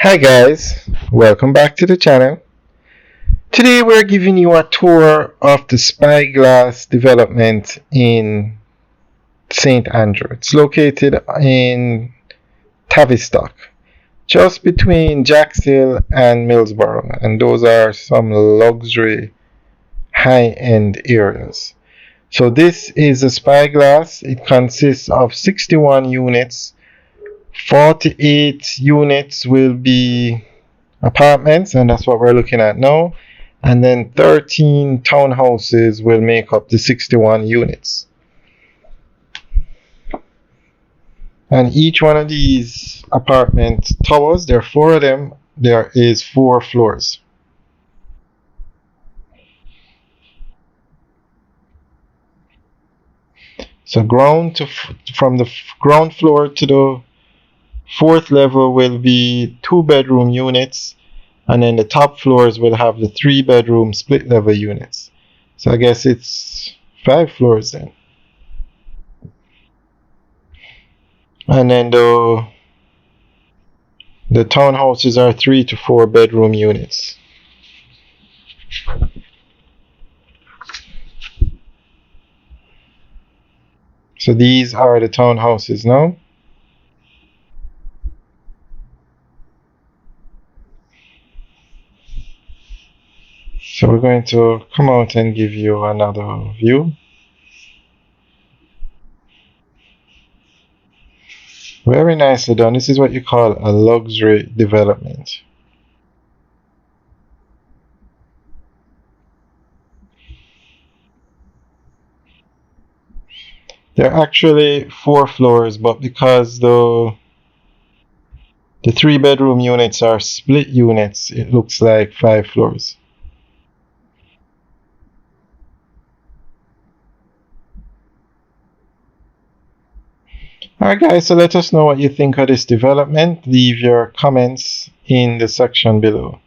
Hi guys, welcome back to the channel. Today we're giving you a tour of the Spyglass development in St. Andrew. It's located in Tavistock, just between Jackshill and Millsborough, and those are some luxury high-end areas. So this is a Spyglass. It consists of 61 units. 48 units will be apartments, and that's what we're looking at now. And then 13 townhouses will make up the 61 units. And each one of these apartment towers, there are 4 of them, there is 4 floors. So from the ground floor to the 4th level will be 2-bedroom units, and then the top floors will have the 3-bedroom split level units. So I guess it's 5 floors then. And then the townhouses are 3 to 4 bedroom units. So these are the townhouses now. So we're going to come out and give you another view. Very nicely done. This is what you call a luxury development. There are actually 4 floors, but because the 3-bedroom units are split units, it looks like 5 floors. Alright guys, so let us know what you think of this development. Leave your comments in the section below.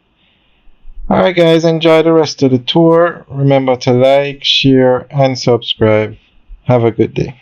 Alright guys, enjoy the rest of the tour. Remember to like, share, and subscribe. Have a good day.